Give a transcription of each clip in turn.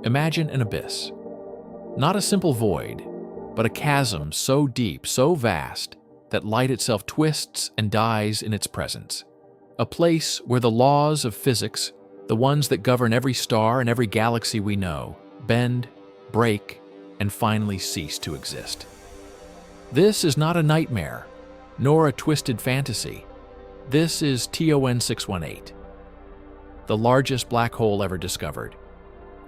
Imagine an abyss. Not a simple void, but a chasm so deep, so vast, that light itself twists and dies in its presence. A place where the laws of physics, the ones that govern every star and every galaxy we know, bend, break, and finally cease to exist. This is not a nightmare, nor a twisted fantasy. This is TON 618, the largest black hole ever discovered,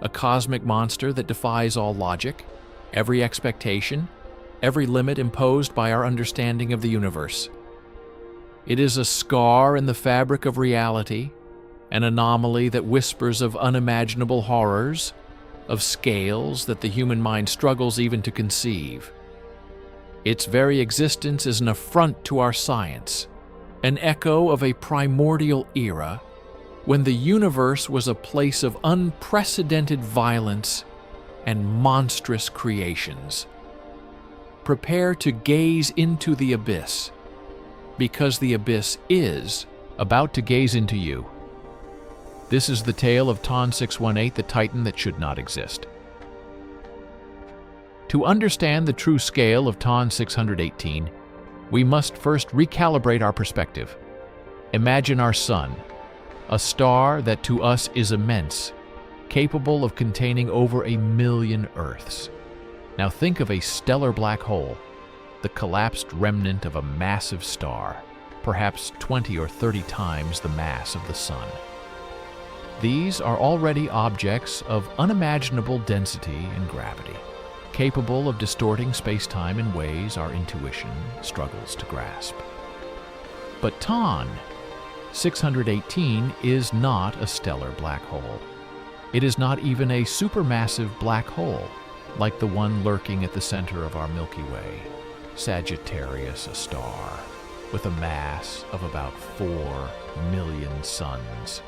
a cosmic monster that defies all logic, every expectation, every limit imposed by our understanding of the universe. It is a scar in the fabric of reality, an anomaly that whispers of unimaginable horrors, of scales that the human mind struggles even to conceive. Its very existence is an affront to our science, an echo of a primordial era when the universe was a place of unprecedented violence and monstrous creations. Prepare to gaze into the abyss, because the abyss is about to gaze into you. This is the tale of TON 618, the titan that should not exist. To understand the true scale of TON 618, we must first recalibrate our perspective. Imagine our sun, a star that to us is immense, capable of containing over 1 million Earths. Now think of a stellar black hole, the collapsed remnant of a massive star, perhaps 20 or 30 times the mass of the sun. These are already objects of unimaginable density and gravity, capable of distorting space-time in ways our intuition struggles to grasp. But TON 618 is not a stellar black hole. It is not even a supermassive black hole, like the one lurking at the center of our Milky Way, Sagittarius, a star, with a mass of about 4 million suns.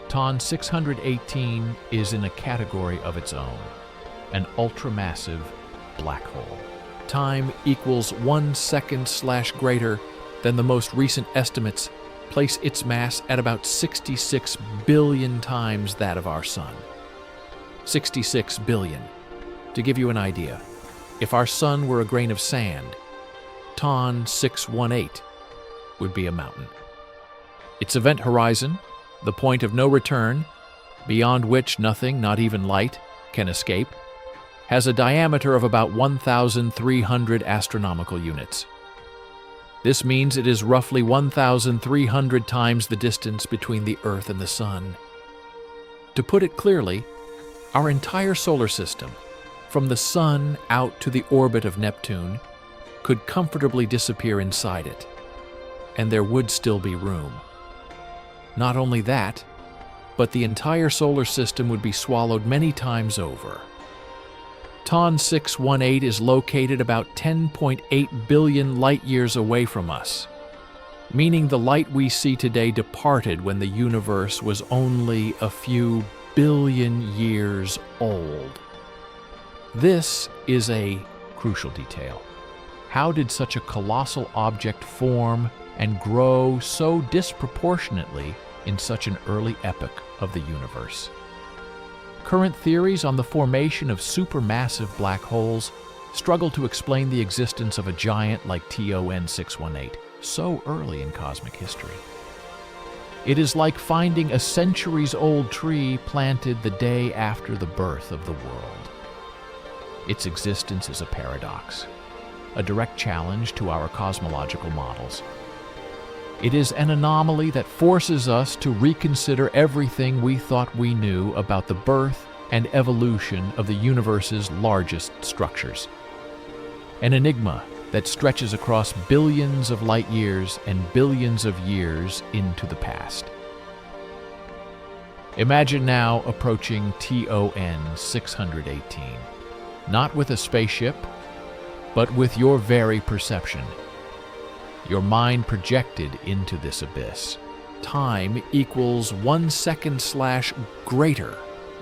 TON 618 is in a category of its own, an ultramassive black hole. Time equals 1 second/greater than the most recent estimates place its mass at about 66 billion times that of our sun. 66 billion. To give you an idea, if our sun were a grain of sand, TON 618 would be a mountain. Its event horizon, the point of no return, beyond which nothing, not even light, can escape, has a diameter of about 1,300 astronomical units. This means it is roughly 1,300 times the distance between the Earth and the Sun. To put it clearly, our entire solar system, from the Sun out to the orbit of Neptune, could comfortably disappear inside it, and there would still be room. Not only that, but the entire solar system would be swallowed many times over. TON 618 is located about 10.8 billion light-years away from us, meaning the light we see today departed when the universe was only a few billion years old. This is a crucial detail. How did such a colossal object form and grow so disproportionately in such an early epoch of the universe? Current theories on the formation of supermassive black holes struggle to explain the existence of a giant like TON 618 so early in cosmic history. It is like finding a centuries-old tree planted the day after the birth of the world. Its existence is a paradox, a direct challenge to our cosmological models. It is an anomaly that forces us to reconsider everything we thought we knew about the birth and evolution of the universe's largest structures. An enigma that stretches across billions of light years and billions of years into the past. Imagine now approaching TON 618, not with a spaceship, but with your very perception. Your mind projected into this abyss. Time equals 1 second/greater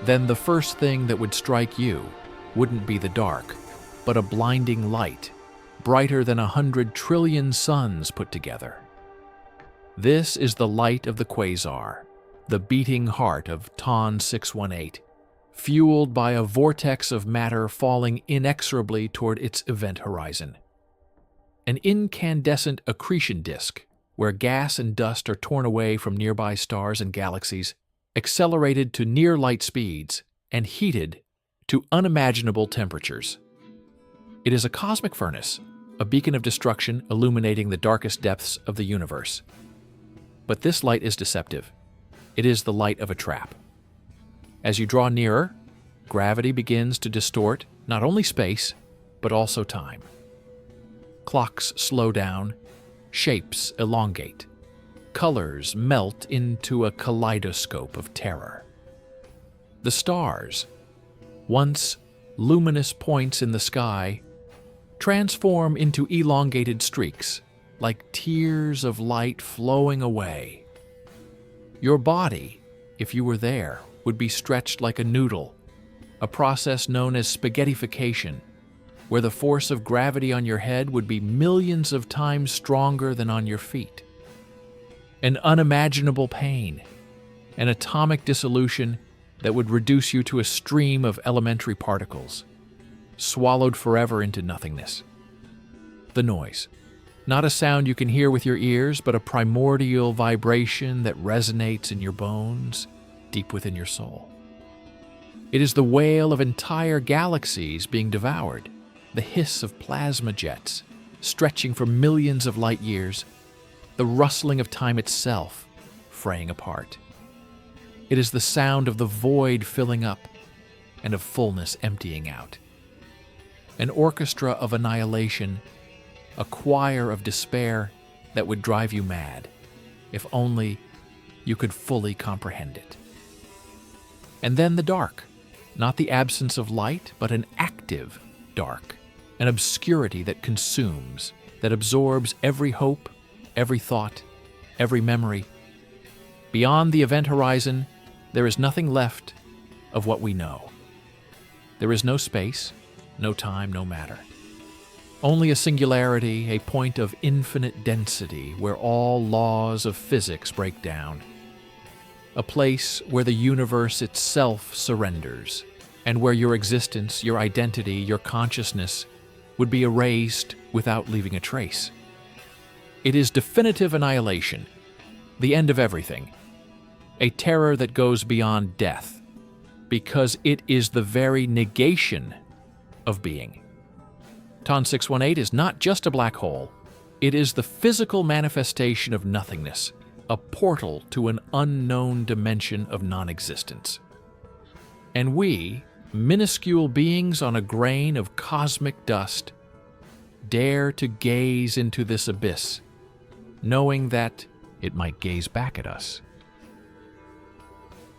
than the first thing that would strike you wouldn't be the dark, but a blinding light, brighter than 100 trillion suns put together. This is the light of the quasar, the beating heart of TON 618, fueled by a vortex of matter falling inexorably toward its event horizon. An incandescent accretion disk, where gas and dust are torn away from nearby stars and galaxies, accelerated to near light speeds, and heated to unimaginable temperatures. It is a cosmic furnace, a beacon of destruction illuminating the darkest depths of the universe. But this light is deceptive. It is the light of a trap. As you draw nearer, gravity begins to distort not only space, but also time. Clocks slow down, shapes elongate, colors melt into a kaleidoscope of terror. The stars, once luminous points in the sky, transform into elongated streaks, like tears of light flowing away. Your body, if you were there, would be stretched like a noodle, a process known as spaghettification, where the force of gravity on your head would be millions of times stronger than on your feet. An unimaginable pain, an atomic dissolution that would reduce you to a stream of elementary particles, swallowed forever into nothingness. The noise. Not a sound you can hear with your ears, but a primordial vibration that resonates in your bones, deep within your soul. It is the wail of entire galaxies being devoured, the hiss of plasma jets stretching for millions of light years, the rustling of time itself fraying apart. It is the sound of the void filling up and of fullness emptying out. An orchestra of annihilation, a choir of despair that would drive you mad, if only you could fully comprehend it. And then the dark, not the absence of light, but an active dark, an obscurity that consumes, that absorbs every hope, every thought, every memory. Beyond the event horizon, there is nothing left of what we know. There is no space, no time, no matter. Only a singularity, a point of infinite density where all laws of physics break down. A place where the universe itself surrenders, and where your existence, your identity, your consciousness would be erased without leaving a trace. It is definitive annihilation, the end of everything, a terror that goes beyond death, because it is the very negation of being. TON 618 is not just a black hole, it is the physical manifestation of nothingness, a portal to an unknown dimension of non-existence. And we, minuscule beings on a grain of cosmic dust, dare to gaze into this abyss, knowing that it might gaze back at us.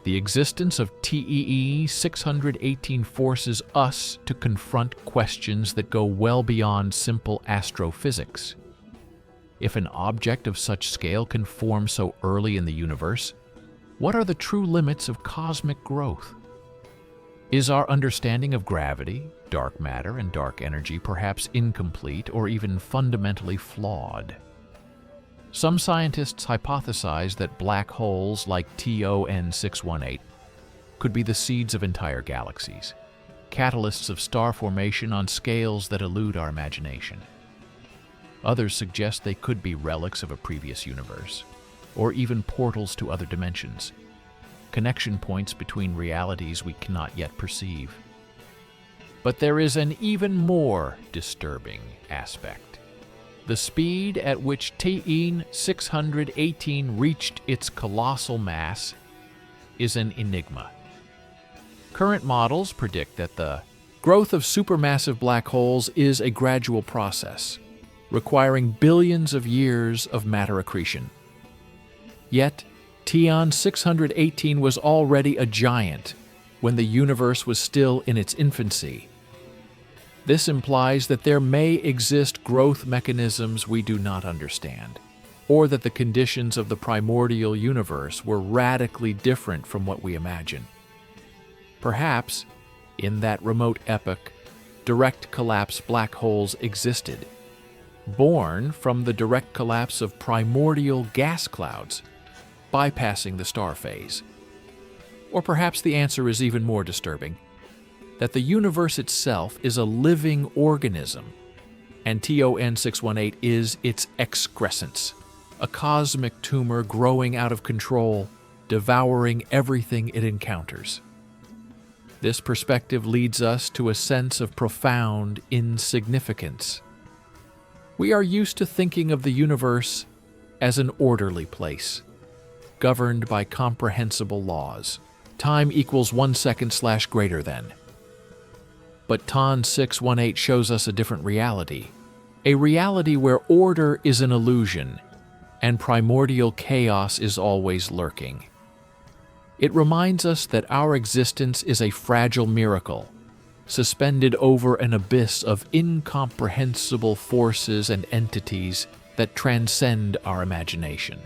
The existence of TEE 618 forces us to confront questions that go well beyond simple astrophysics. If an object of such scale can form so early in the universe, what are the true limits of cosmic growth? Is our understanding of gravity, dark matter, and dark energy perhaps incomplete or even fundamentally flawed? Some scientists hypothesize that black holes like TON 618 could be the seeds of entire galaxies, catalysts of star formation on scales that elude our imagination. Others suggest they could be relics of a previous universe, or even portals to other dimensions, connection points between realities we cannot yet perceive. But there is an even more disturbing aspect. The speed at which TON 618 reached its colossal mass is an enigma. Current models predict that the growth of supermassive black holes is a gradual process, requiring billions of years of matter accretion. Yet, TON 618 was already a giant when the universe was still in its infancy. This implies that there may exist growth mechanisms we do not understand, or that the conditions of the primordial universe were radically different from what we imagine. Perhaps, in that remote epoch, direct collapse black holes existed, born from the direct collapse of primordial gas clouds, bypassing the star phase. Or perhaps the answer is even more disturbing, that the universe itself is a living organism, and TON 618 is its excrescence, a cosmic tumor growing out of control, devouring everything it encounters. This perspective leads us to a sense of profound insignificance. We are used to thinking of the universe as an orderly place, governed by comprehensible laws. Time equals 1 second / greater than. But TON 618 shows us a different reality, a reality where order is an illusion and primordial chaos is always lurking. It reminds us that our existence is a fragile miracle, suspended over an abyss of incomprehensible forces and entities that transcend our imagination.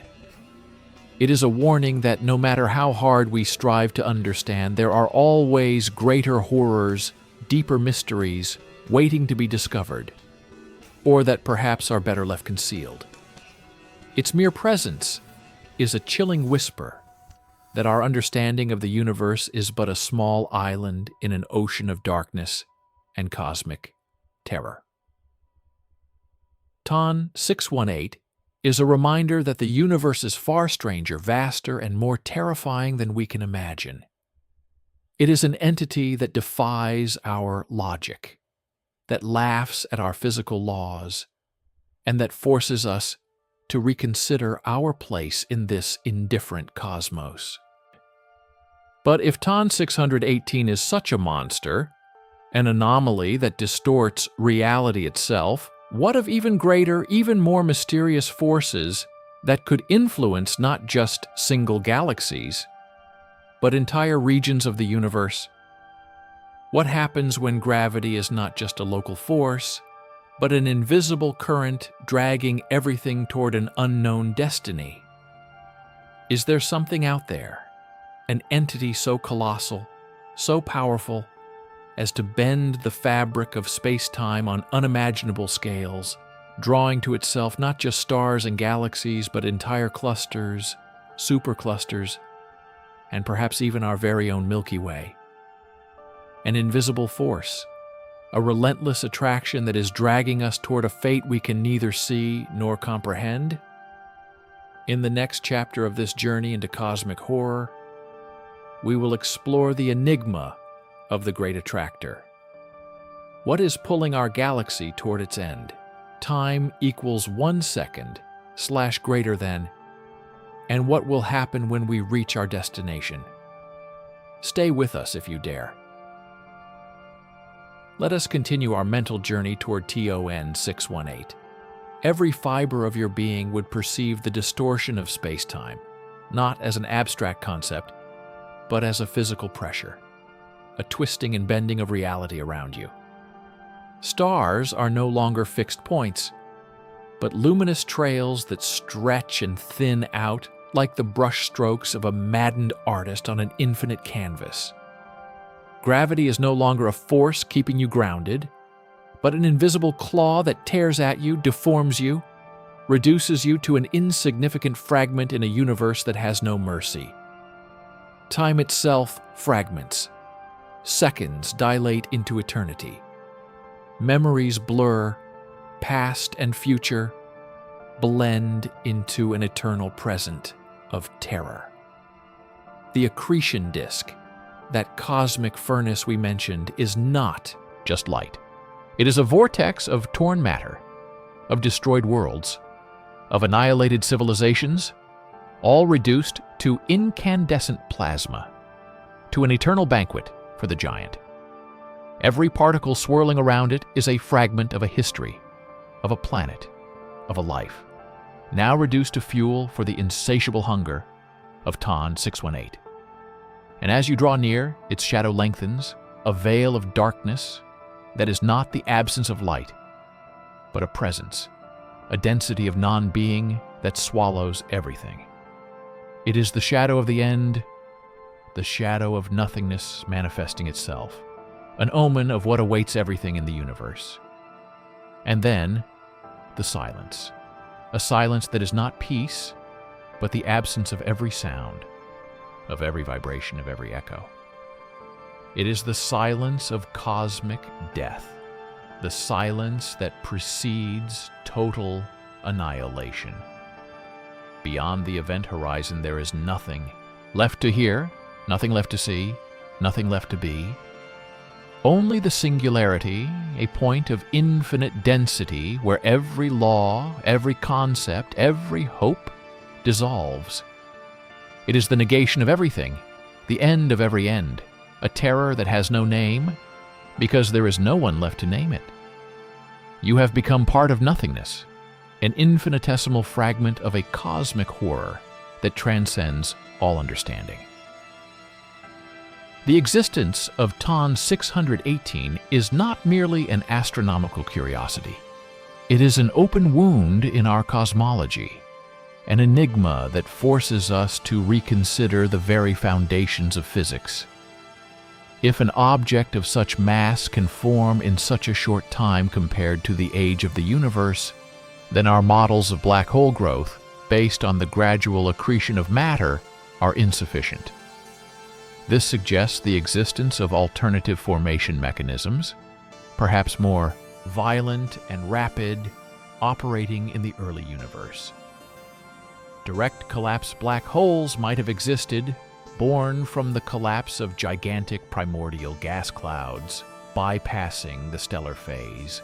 It is a warning that no matter how hard we strive to understand, there are always greater horrors, deeper mysteries waiting to be discovered, or that perhaps are better left concealed. Its mere presence is a chilling whisper that our understanding of the universe is but a small island in an ocean of darkness and cosmic terror. TON 618 is a reminder that the universe is far stranger, vaster, and more terrifying than we can imagine. It is an entity that defies our logic, that laughs at our physical laws, and that forces us to reconsider our place in this indifferent cosmos. But if TON 618 is such a monster, an anomaly that distorts reality itself, what of even greater, even more mysterious forces that could influence not just single galaxies, but entire regions of the universe? What happens when gravity is not just a local force, but an invisible current dragging everything toward an unknown destiny? Is there something out there, an entity so colossal, so powerful, as to bend the fabric of space-time on unimaginable scales, drawing to itself not just stars and galaxies, but entire clusters, superclusters, and perhaps even our very own Milky Way? An invisible force, a relentless attraction that is dragging us toward a fate we can neither see nor comprehend? In the next chapter of this journey into cosmic horror, we will explore the enigma of the Great Attractor. What is pulling our galaxy toward its end? Time equals 1 second / greater than, and what will happen when we reach our destination? Stay with us if you dare. Let us continue our mental journey toward TON 618. Every fiber of your being would perceive the distortion of space-time, not as an abstract concept, but as a physical pressure, a twisting and bending of reality around you. Stars are no longer fixed points, but luminous trails that stretch and thin out like the brushstrokes of a maddened artist on an infinite canvas. Gravity is no longer a force keeping you grounded, but an invisible claw that tears at you, deforms you, reduces you to an insignificant fragment in a universe that has no mercy. Time itself fragments. Seconds dilate into eternity. Memories blur, past and future blend into an eternal present of terror. The accretion disk, that cosmic furnace we mentioned, is not just light. It is a vortex of torn matter, of destroyed worlds, of annihilated civilizations, all reduced to incandescent plasma, to an eternal banquet for the giant. Every particle swirling around it is a fragment of a history, of a planet, of a life, now reduced to fuel for the insatiable hunger of TON 618. And as you draw near, its shadow lengthens, a veil of darkness that is not the absence of light, but a presence, a density of non-being that swallows everything. It is the shadow of the end, the shadow of nothingness manifesting itself, an omen of what awaits everything in the universe. And then, the silence. A silence that is not peace, but the absence of every sound. of every vibration, of every echo. It is the silence of cosmic death, the silence that precedes total annihilation. Beyond the event horizon, there is nothing left to hear, nothing left to see, nothing left to be. Only the singularity, a point of infinite density where every law, every concept, every hope dissolves. It is the negation of everything, the end of every end, a terror that has no name, because there is no one left to name it. You have become part of nothingness, an infinitesimal fragment of a cosmic horror that transcends all understanding. The existence of TON 618 is not merely an astronomical curiosity. It is an open wound in our cosmology, an enigma that forces us to reconsider the very foundations of physics. If an object of such mass can form in such a short time compared to the age of the universe, then our models of black hole growth, based on the gradual accretion of matter, are insufficient. This suggests the existence of alternative formation mechanisms, perhaps more violent and rapid, operating in the early universe. Direct collapse black holes might have existed, born from the collapse of gigantic primordial gas clouds, bypassing the stellar phase.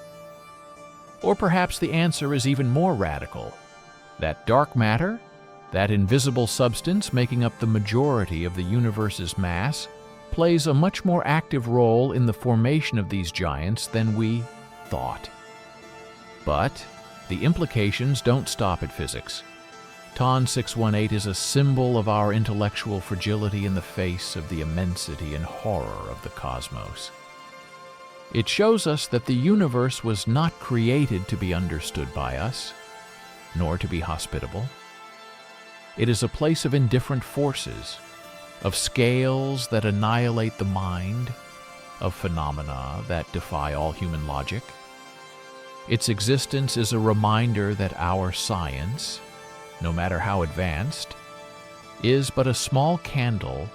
Or perhaps the answer is even more radical, that dark matter, that invisible substance making up the majority of the universe's mass, plays a much more active role in the formation of these giants than we thought. But the implications don't stop at physics. TON 618 is a symbol of our intellectual fragility in the face of the immensity and horror of the cosmos. It shows us that the universe was not created to be understood by us, nor to be hospitable. It is a place of indifferent forces, of scales that annihilate the mind, of phenomena that defy all human logic. Its existence is a reminder that our science, no matter how advanced, is but a small candle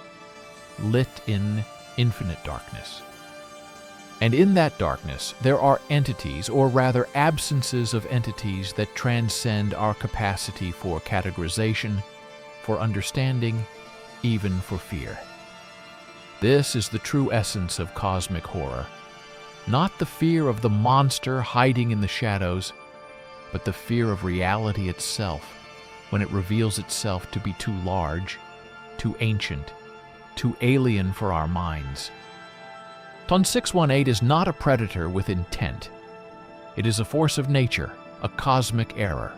lit in infinite darkness. And in that darkness, there are entities, or rather absences of entities, that transcend our capacity for categorization, for understanding, even for fear. This is the true essence of cosmic horror. Not the fear of the monster hiding in the shadows, but the fear of reality itself, when it reveals itself to be too large, too ancient, too alien for our minds. TON 618 is not a predator with intent. It is a force of nature, a cosmic error,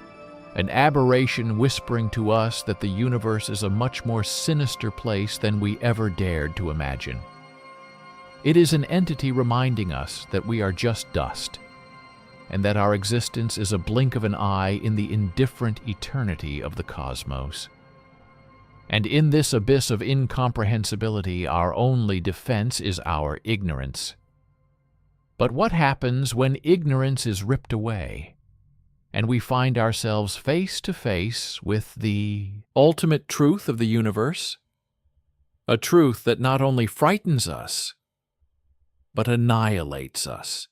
an aberration whispering to us that the universe is a much more sinister place than we ever dared to imagine. It is an entity reminding us that we are just dust, and that our existence is a blink of an eye in the indifferent eternity of the cosmos. And in this abyss of incomprehensibility, our only defense is our ignorance. But what happens when ignorance is ripped away, and we find ourselves face to face with the ultimate truth of the universe? A truth that not only frightens us, but annihilates us.